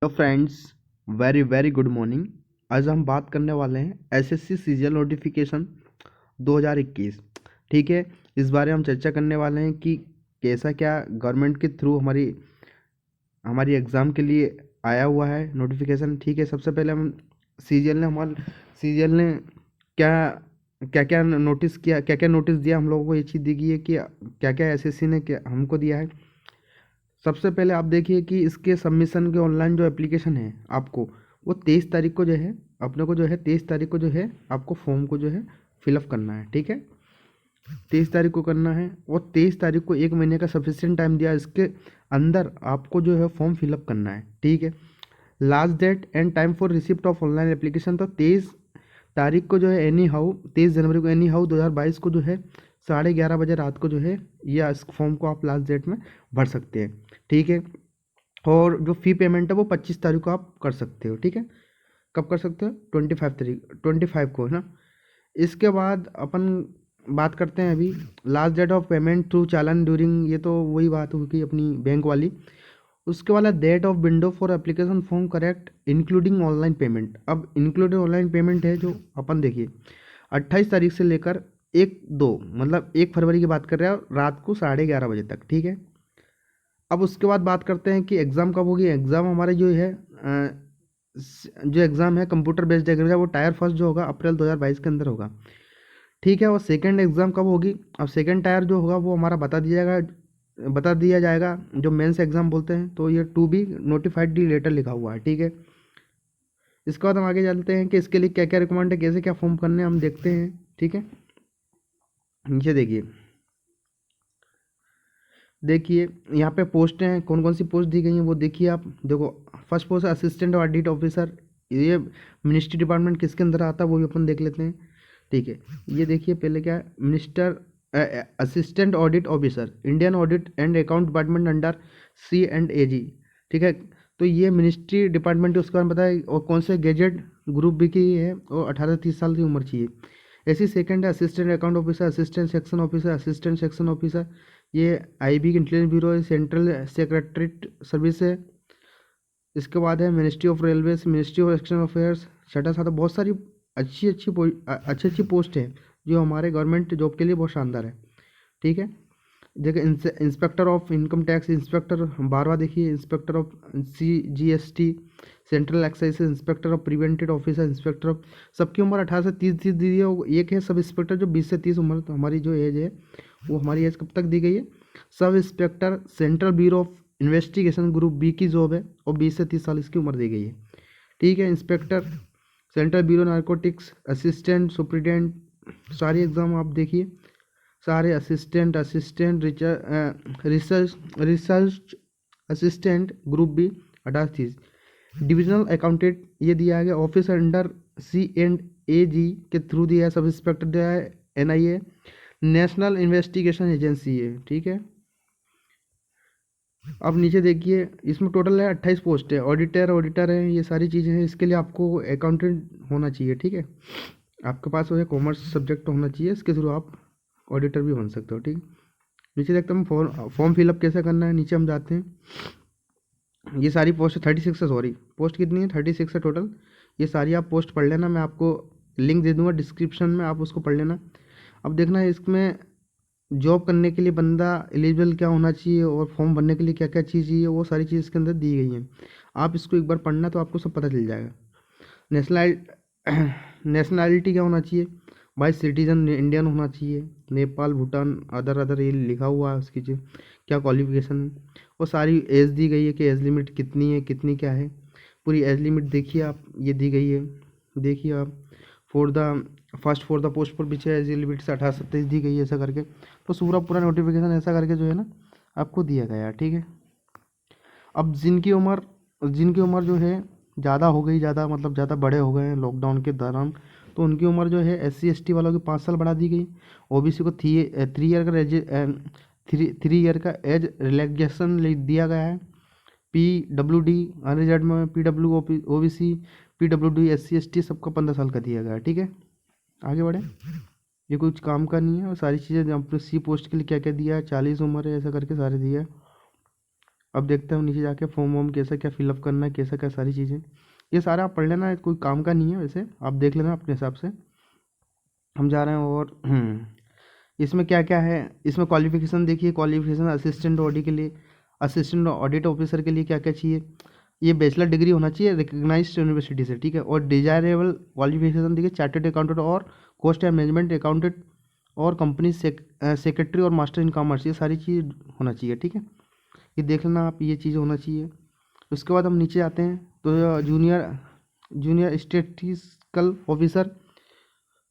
तो friends, very very good morning. आज हम बात करने वाले हैं एसएससी सीजीएल नोटिफिकेशन 2021। ठीक है, इस बारे हम चर्चा करने वाले हैं कि कैसा क्या गवर्नमेंट के थ्रू हमारी हमारी एग्ज़ाम के लिए आया हुआ है नोटिफिकेशन। ठीक है, सबसे पहले हम सीजीएल ने क्या क्या क्या नोटिस किया, क्या क्या नोटिस दिया हम लोगों को, ये चीज़ दी गई है कि क्या क्या एसएससी ने क्या हमको दिया है। सबसे पहले आप देखिए कि इसके सबमिशन के ऑनलाइन जो एप्लीकेशन है आपको, वो 23 तारीख को जो है अपने को जो है 23 तारीख को जो है आपको फॉर्म को जो है फिलअप करना है। ठीक है, 23 तारीख को करना है और 23 तारीख को 1 महीने का सफिशिएंट टाइम दिया, इसके अंदर आपको जो है फॉर्म फिलअप करना है। ठीक है, last date and time for receipt of online application, तो 23 तारीख को जो है एनी हाउ 23 जनवरी को एनी हाउ 2022 को जो है 11:30 बजे रात को जो है या इस फॉर्म को आप लास्ट डेट में भर सकते हैं। ठीक है, और जो फ़ी पेमेंट है वो 25 तारीख को आप कर सकते हो। ठीक है, कब कर सकते हो? 25 को है ना। इसके बाद अपन बात करते हैं अभी last date of payment through challan during, ये तो वही बात होगी अपनी बैंक वाली। उसके वाला date of window for application form correct including online payment. अब इंक्लूडिंग ऑनलाइन पेमेंट है जो अपन देखिए 28 तारीख से लेकर 1-2 मतलब 1 फरवरी की बात कर रहे हैं रात को 11:30 बजे तक। ठीक है, अब उसके बाद बात करते हैं कि एग्ज़ाम कब होगी। एग्ज़ाम हमारे जो है जो एग्ज़ाम है कंप्यूटर बेस्ड एग्जाम है, वो टायर फर्स्ट जो होगा अप्रैल 2022 के अंदर होगा। ठीक है, और सेकंड एग्ज़ाम कब होगी? अब सेकंड टायर जो होगा वो हमारा बता दिया जाएगा जो मेंस एग्ज़ाम बोलते हैं, तो ये to be notified the later लिखा हुआ है। ठीक है, इसके बाद हम आगे चलते हैं कि इसके लिए क्या क्या रिक्वायरमेंट है, कैसे क्या फॉर्म करने हैं, हम देखते हैं। ठीक है, नीचे देखिए यहाँ पे पोस्टें हैं, कौन कौन सी पोस्ट दी गई हैं वो देखिए आप। देखो, फर्स्ट पोस्ट है असिस्टेंट ऑडिट ऑफिसर। ये मिनिस्ट्री डिपार्टमेंट किसके अंदर आता है वो भी अपन देख लेते हैं। ठीक है, ये देखिए पहले क्या है, assistant audit officer Indian audit and account department under C&AG। ठीक है, तो ये मिनिस्ट्री डिपार्टमेंट है, उसके बारे में बताया। और कौन से गैजेट ग्रुप बी की है और 18 से 30 साल की उम्र चाहिए। ऐसी सेकंड है assistant account officer, assistant section officer. ये आईबी की इंटेलिजेंस ब्यूरो है, सेंट्रल सेक्रेटरीट सर्विस है। इसके बाद है ministry of railways, ministry of external affairs, छठा सात। बहुत सारी अच्छी पोस्ट है जो हमारे गवर्नमेंट जॉब के लिए बहुत शानदार है। ठीक है, देखिए inspector of income tax, inspector 12वां देखिए, inspector of GST, central excise, inspector of prevented officer, inspector of. सबकी उम्र 18 से 30 दी है। एक है सब इंस्पेक्टर जो 20 से 30 उम्र, तो हमारी जो एज है वो हमारी एज कब तक दी गई है? Sub inspector central bureau of investigation group B की जॉब है और 20 से 30 साल इसकी उम्र दी गई है। ठीक है, inspector central bureau narcotics, assistant superintendent, सारी एग्ज़ाम आप देखिए सारे। Assistant research assistant group B 18-30। Divisional accountant ये दिया गया, ऑफिस अंडर C&AG के थ्रू दिया है। सब इंस्पेक्टर दिया है NIA, नेशनल इन्वेस्टिगेशन एजेंसी है। ठीक है, अब नीचे देखिए इसमें टोटल है 28 पोस्ट है। ऑडिटर है, ये सारी चीज़ें हैं। इसके लिए आपको अकाउंटेंट होना चाहिए। ठीक है, आपके पास वो है कॉमर्स सब्जेक्ट होना चाहिए, इसके थ्रू आप ऑडिटर भी बन सकते हो। ठीक, नीचे देखते हैं फॉर्म फिलअप कैसे करना है। नीचे हम जाते हैं, ये सारी पोस्ट 36 है, सॉरी पोस्ट कितनी है? 36 है टोटल। ये सारी आप पोस्ट पढ़ लेना, मैं आपको लिंक दे दूंगा डिस्क्रिप्शन में, आप उसको पढ़ लेना। अब देखना है इसमें जॉब करने के लिए बंदा एलिजिबल क्या होना चाहिए और फॉर्म भरने के लिए क्या क्या चीज़ चाहिए, वो सारी चीज़ इसके अंदर दी गई हैं। आप इसको एक बार पढ़ना तो आपको सब पता चल जाएगा। नेशनैलिटी क्या होना चाहिए भाई? सिटीजन इंडियन होना चाहिए। नेपाल, भूटान, अदर ये लिखा हुआ है उसकी जो क्या क्वालिफिकेशन है। वो सारी एज दी गई है कि एज लिमिट कितनी है, कितनी क्या है। पूरी एज लिमिट देखिए आप, ये दी गई है, देखिए आप। फॉर द पोस्ट पर पीछे एज लिमिट से 18 से 27 दी गई है, ऐसा करके। तो पूरा नोटिफिकेशन ऐसा करके जो है ना आपको दिया गया है। ठीक है, अब जिनकी उम्र जो है ज़्यादा हो गई, ज़्यादा मतलब ज़्यादा बड़े हो गए हैं लॉकडाउन के दौरान, तो उनकी उम्र जो है SC ST वालों की 5 साल बढ़ा दी गई। OBC को 3 ईयर का एज रिलैक्सेशन दिया गया है। PWD अनरिजर्व में OBC, PWD SC ST सबको 15 साल का दिया गया है। ठीक है, आगे बढ़े। ये कुछ काम का नहीं है, और सारी चीज़ें अपने C पोस्ट के लिए क्या क्या दिया है, 40 उम्र है, ऐसा करके सारे दिया है। अब देखते हैं नीचे जाके फॉर्म वॉर्म कैसा क्या फिलअप करना है, कैसा क्या सारी चीज़ें, ये सारा आप पढ़ लेना, कोई काम का नहीं है वैसे, आप देख लेना अपने हिसाब से। हम जा रहे हैं और इसमें क्या क्या है, इसमें क्वालिफिकेशन देखिए, क्वालिफिकेशन असिस्टेंट ऑडिट के लिए, असिस्टेंट ऑडिट ऑफिसर के लिए क्या क्या चाहिए, ये बैचलर डिग्री होना चाहिए रिकग्नाइज्ड यूनिवर्सिटी से, ठीक है। और डिजायरेबल क्वालिफिकेशन देखिए, चार्टर्ड अकाउंटेंट और कॉस्ट एंड मैनेजमेंट अकाउंटेंट और कंपनी सेक्रेटरी और मास्टर इन कॉमर्स, ये सारी चीज़ होना चाहिए, ठीक है। ये देख लेना आप, ये चीज़ होना चाहिए। उसके बाद हम नीचे आते हैं तो जूनियर स्टेटिस्टिकल ऑफिसर,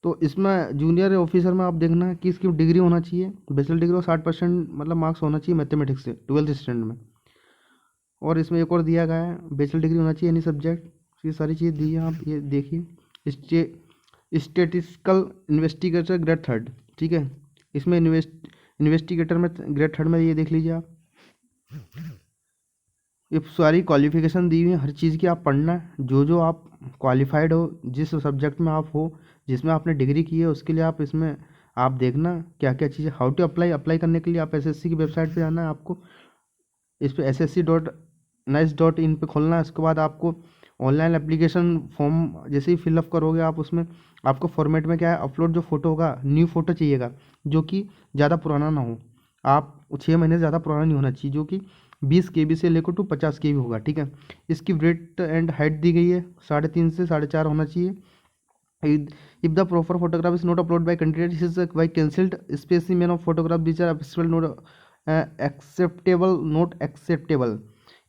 तो इसमें जूनियर ऑफिसर में आप देखना कि इसकी डिग्री होना चाहिए बैचलर डिग्री और 60% मतलब मार्क्स होना चाहिए मैथमेटिक्स से 12th स्टैंडर्ड में। और इसमें एक और दिया गया है, बैचलर डिग्री होना चाहिए एनी सब्जेक्ट, ये सारी चीज़ दी है, आप ये देखिए। स्टेटिस्टिकल इन्वेस्टिगेटर ग्रेड 3, ठीक है। इसमें इन्वेस्टिगेटर में ग्रेड 3 में ये देख लीजिए आप, ये सारी क्वालिफिकेशन दी हुई है हर चीज़ की, आप पढ़ना जो जो आप क्वालिफाइड हो, जिस सब्जेक्ट में आप हो, जिसमें आपने डिग्री की है, उसके लिए आप इसमें आप देखना क्या क्या चीज़ें। हाउ टू अप्लाई करने के लिए आप एसएससी की वेबसाइट पे जाना है आपको, इस पर SSC.NICE.in पे खोलना है। उसके बाद आपको ऑनलाइन एप्लीकेशन फॉर्म जैसे ही फिलअप करोगे आप, उसमें आपको फॉर्मेट में क्या है, अपलोड जो फोटो होगा, न्यू फोटो चाहिएगा जो कि ज़्यादा पुराना ना हो, आप 6 महीने से ज़्यादा पुराना नहीं होना चाहिए, जो कि 20 KB से लेकर टू 50 KB होगा, ठीक है। इसकी ब्रेथ एंड हाइट दी गई है 3.5 से 4.5 होना चाहिए। If the proper photograph is not upload by candidate is by cancelled specimen of photograph which are not acceptable.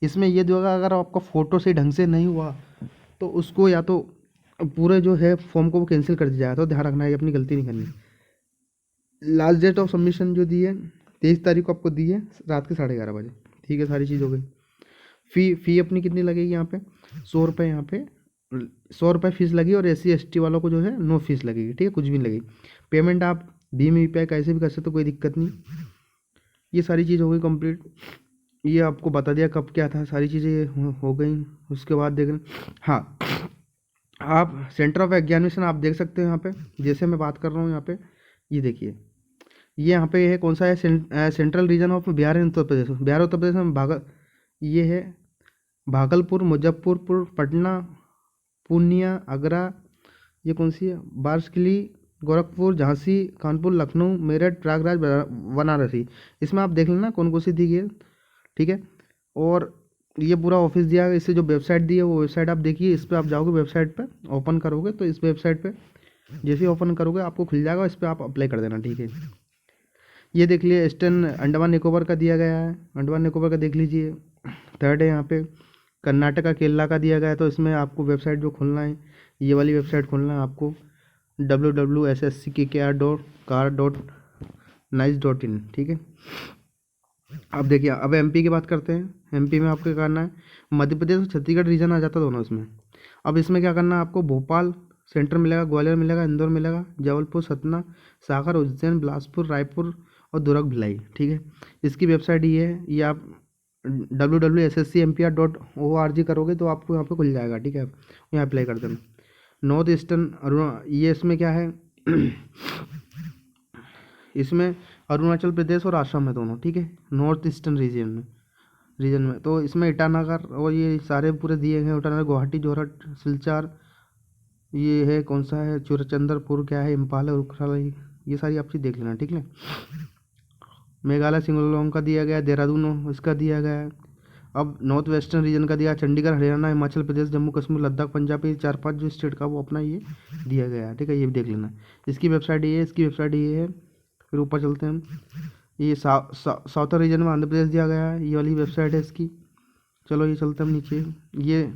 इसमें ये जो होगा, अगर आपका फ़ोटो से ढंग से नहीं हुआ तो उसको या तो पूरे जो है फॉर्म को वो कैंसिल कर दिया जाएगा, तो ध्यान रखना है, अपनी गलती नहीं करनी। लास्ट डेट ऑफ सबमिशन जो दी है 23 तारीख को आपको दी है रात के 11:30 बजे, ठीक है। सारी चीज़ हो गई। फ़ी अपनी कितनी लगेगी यहाँ पे, 100 रुपये, यहाँ पे 100 रुपये फीस लगी, और SC ST वालों को जो है नो फीस लगेगी, ठीक है, कुछ भी नहीं लगेगी। पेमेंट आप भीम UPI कैसे भी कर सकते हो, कोई दिक्कत नहीं। ये सारी चीज़ हो गई कंप्लीट, ये आपको बता दिया कब क्या था, सारी चीज़ें हो गई। उसके बाद देख हाँ, आप सेंटर ऑफ एग्जामिनेशन आप देख सकते हो यहाँ पे, जैसे मैं बात कर रहा हूँ यहाँ पे, ये देखिए, ये यहाँ पे है कौन सा है, central region of Bihar and Uttar Pradesh. Bihar Uttar Pradesh में ये है भागलपुर, मुजफ्फरपुर, पटना, पूर्णिया, आगरा, ये कौन सी है, बार्शकिली, गोरखपुर, झांसी, कानपुर, लखनऊ, मेरठ, प्रयागराज, बनारसी। इसमें आप देख लेना कौन कौन सी दी गई है, ठीक है। और ये पूरा ऑफिस दिया है, इससे जो वेबसाइट दी है वो वेबसाइट आप देखिए, इस पर आप जाओगे, वेबसाइट पे ओपन करोगे तो इस वेबसाइट पे जैसे ही ओपन करोगे आपको खुल जाएगा, इस पर आप अप्लाई कर देना, ठीक है। ये देख लिए ईस्टर्न अंडमान निकोबार का दिया गया है, अंडमान निकोबार का देख लीजिए। थर्ड है यहाँ पे कर्नाटका केरला का दिया गया है, तो इसमें आपको वेबसाइट जो खोलना है, ये वाली वेबसाइट खोलना है आपको, www.ssckr.car.nice.in, ठीक है। अब देखिए, अब MP की बात करते हैं। MP में आपको क्या करना है, मध्य प्रदेश और छत्तीसगढ़ रीजन आ जाता दोनों इसमें। अब इसमें क्या करना है आपको, भोपाल सेंटर मिलेगा, ग्वालियर मिलेगा, इंदौर मिलेगा, जबलपुर, सतना, सागर, उज्जैन, बिलासपुर, रायपुर और दुर्ग, भिलाई, ठीक है। इसकी वेबसाइट ये है, ये आप www.sscmpr.org करोगे तो आपको यहाँ पे खुल जाएगा, ठीक है। यहाँ अप्लाई कर देना। नॉर्थ ईस्टर्न ये इसमें क्या है इसमें अरुणाचल प्रदेश और आसाम है दोनों, ठीक है, नॉर्थ ईस्टर्न रीजन में। तो इसमें ईटानगर और ये सारे पूरे दिए गए हैं, ईटानगर, गुवाहाटी, जोरहट, सिलचर, ये है कौन सा है, चुरचंदरपुर, क्या है, इम्फाल है, रुखराला, ये सारी आप चीज़ देख लेना, ठीक है। मेघालय शिंगोलोंग का दिया गया है, देहरादून इसका दिया गया है। अब नॉर्थ वेस्टर्न रीजन का दिया, चंडीगढ़, हरियाणा, हिमाचल प्रदेश, जम्मू कश्मीर, लद्दाख, पंजाब, ये 4-5 जो स्टेट का वो अपना ये दिया गया है, ठीक है। ये भी देख लेना। इसकी वेबसाइट ये है, इसकी वेबसाइट ये है। फिर ऊपर चलते हैं, ये साउथर्न रीजन में आंध्र प्रदेश दिया गया है, ये वाली वेबसाइट है इसकी। चलो ये चलते हैं हम नीचे, ये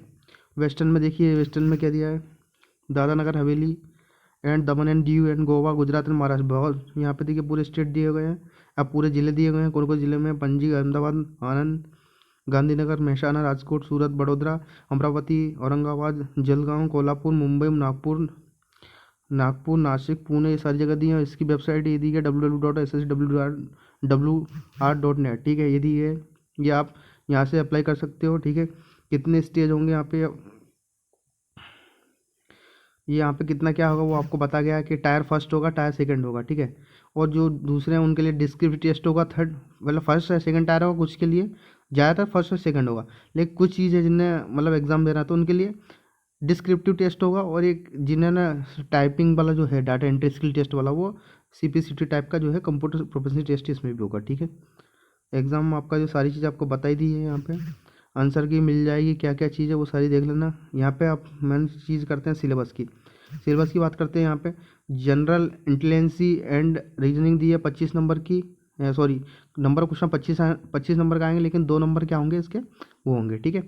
वेस्टर्न में देखिए, वेस्टर्न में क्या दिया है, Dadra Nagar Haveli and Daman and Diu and Goa, Gujarat and Maharashtra, बहुत यहाँ पे देखिए पूरे स्टेट दिए गए हैं। अब पूरे ज़िले दिए गए हैं, कौन कौन ज़िले में, पणजी, अहमदाबाद, आनंद, गांधीनगर, महसाना, राजकोट, सूरत, बड़ोदरा, अमरावती, औरंगाबाद, जलगांव, कोल्हापुर, मुंबई, नागपुर, नासिक, पुणे, ये सारी जगह दी है। इसकी वेबसाइट ये दी है www.sswr.net, ठीक है, ये दी है। ये आप यहाँ से अप्लाई कर सकते हो, ठीक है। कितने स्टेज होंगे यहाँ पे, ये यहाँ पे कितना क्या होगा वो आपको बता गया है कि टायर फर्स्ट होगा, टायर सेकंड होगा, ठीक है। और जो दूसरे हैं उनके लिए डिस्क्रिप्टिव टेस्ट होगा, थर्ड मतलब फर्स्ट या सेकंड टायर होगा कुछ के लिए, ज़्यादातर फर्स्ट और सेकंड होगा, लेकिन कुछ चीज़ें जिन्हें मतलब एग्ज़ाम देना तो उनके लिए डिस्क्रिप्टिव टेस्ट होगा, और एक जिन्हें ना टाइपिंग वाला जो है डाटा एंट्री स्किल टेस्ट वाला, वो CPCT टाइप का जो है कंप्यूटर प्रोफेशनल टेस्ट इसमें भी होगा। ठीक है, एग्ज़ाम आपका जो सारी चीज़ आपको बताई दी है यहाँ पे, आंसर की मिल जाएगी, क्या क्या चीज़ है वो सारी देख लेना। यहाँ पे आप मेन चीज़ करते हैं सिलेबस की, सिलेबस की बात करते हैं। यहाँ पे जनरल इंटेलिजेंसी एंड रीजनिंग दी है 25 नंबर की, sorry number of question 25 number का आएंगे, लेकिन 2 नंबर क्या होंगे इसके, वो होंगे। ठीक है,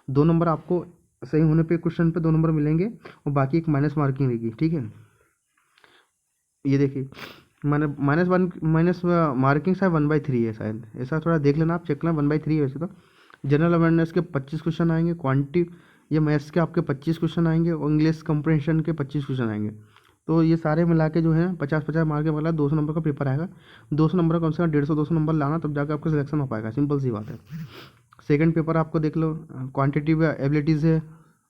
2 नंबर आपको सही होने पे क्वेश्चन पे 2 नंबर मिलेंगे, और बाकी एक माइनस मार्किंग रहेगी। ठीक है, ये देखिए मैंने माइनस मार्किंग शायद 1/3 है शायद, ऐसा थोड़ा देख लेना, आप चेक करना 1/3 है वैसे तो। जनरल अवेयरनेस के 25 क्वेश्चन आएंगे, क्वांटिटी ये मैथ्स के आपके 25 क्वेश्चन आएंगे, और इंग्लिश कंप्रहेंशन के 25 क्वेश्चन आएंगे। तो ये सारे मिला के जो है 50-50 मार्क के, मतलब 200 नंबर का पेपर आएगा। 200 नंबर का कम से कम 150-200 नंबर लाना, तब जाकर आपका सिलेक्शन हो पाएगा, सिंपल सी बात है। सेकंड पेपर आपको देख लो, क्वांटिटिव एबिलिटीज़ है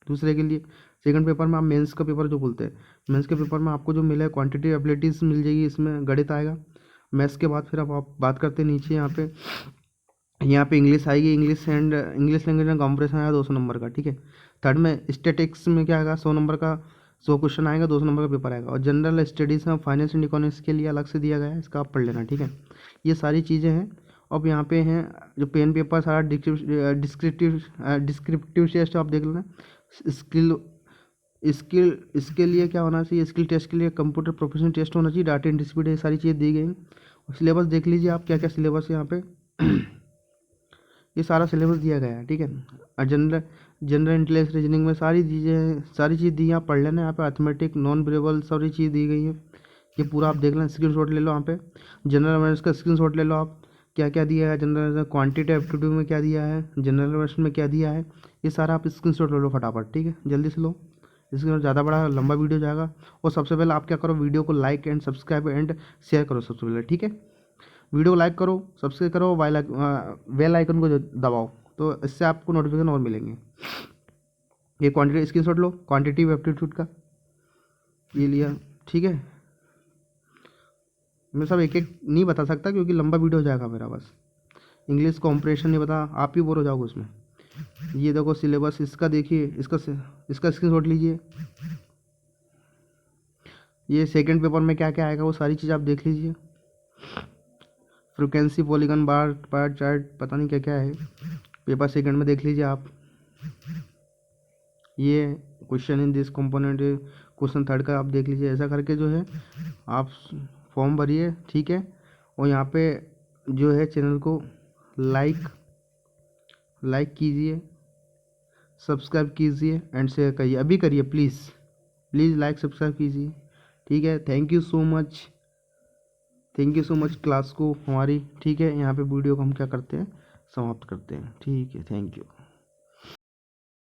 दूसरे के लिए। सेकंड पेपर में आप मेंस का पेपर जो बोलते हैं, मेंस के पेपर में आपको जो मिला है क्वांटिटिव एबिलिटीज़ मिल जाएगी, इसमें गणित आएगा। मैथ्स के बाद फिर अब आप बात करते हैं नीचे यहाँ पे इंग्लिश आएगी, इंग्लिश लैंग्वेज में कॉम्प्रिहेंशन आएगा 200 नंबर का। ठीक है, थर्ड में स्टैटिक्स में क्या आएगा, 100 नंबर का 100 क्वेश्चन आएगा, 200 नंबर का पेपर आएगा। और जनरल स्टडीज़ में फाइनेंस एंड इकोनॉमिक्स के लिए अलग से दिया गया है, इसका आप पढ़ लेना। ठीक है, ये सारी चीज़ें हैं। अब यहाँ पे हैं जो पेन पेपर सारा डिस्क्रिप्टिव टेस्ट आप देख लेना। स्किल स्किल इसके लिए क्या होना चाहिए, स्किल टेस्ट के लिए कंप्यूटर प्रोफेशनल टेस्ट होना चाहिए, डाटा एंट्री स्पीड, ये सारी चीज़ें दी गई हैं। सिलेबस देख लीजिए आप, क्या क्या सिलेबस है यहाँ पे ये सारा सिलेबस दिया गया है। ठीक है, और जनरल इंटेलिजेंस रीजनिंग में सारी चीज़ दी है, आप पढ़ लेना। यहाँ पे अर्थमेटिक नॉन वेरिएबल सारी चीज़ दी गई है, ये पूरा आप देख लेना, स्क्रीनशॉट ले लो। यहाँ पे जनरल अवेयरनेस का स्क्रीनशॉट ले लो आप, क्या क्या दिया है जनरल, क्वांटिटी एप्टीट्यूड में क्या दिया है, जनरल अवेयरनेस में क्या दिया है, ये सारा आप स्क्रीनशॉट ले लो फटाफट। ठीक है, जल्दी से लो, इसके ज़्यादा बड़ा लंबा वीडियो जाएगा। और सबसे पहले आप क्या करो, वीडियो को like and subscribe and share करो सबसे पहले। ठीक है, वीडियो को लाइक करो, सब्सक्राइब करो, बेल आइकन को दबाओ, तो इससे आपको नोटिफिकेशन और मिलेंगे। ये क्वांटिटी स्क्रीनशॉट लो, क्वांटिटी एप्टीट्यूड का ये लिया। ठीक है, मैं सब एक एक नहीं बता सकता क्योंकि लंबा वीडियो हो जाएगा मेरा, बस इंग्लिश कॉम्प्रिहेंशन नहीं बता, आप ही बोर हो जाओगे उसमें। ये देखो सिलेबस इसका, देखिए इसका स्क्रीनशॉट लीजिए। ये सेकंड पेपर में क्या क्या आएगा वो सारी चीज़ आप देख लीजिए। फ्रिक्वेंसी, पॉलीगन, बार चार्ट, पता नहीं क्या क्या है, पेपर सेकंड में देख लीजिए आप। ये question in this component, question third का आप देख लीजिए। ऐसा करके जो है आप फॉर्म भरिए। ठीक है, और यहाँ पे जो है चैनल को लाइक कीजिए, सब्सक्राइब कीजिए एंड शेयर करिए, अभी करिए प्लीज़ प्लीज़, लाइक सब्सक्राइब कीजिए। ठीक है, thank you so much class को हमारी। ठीक है, यहाँ पे वीडियो को हम क्या करते हैं, समाप्त करते हैं। ठीक है, थैंक यू।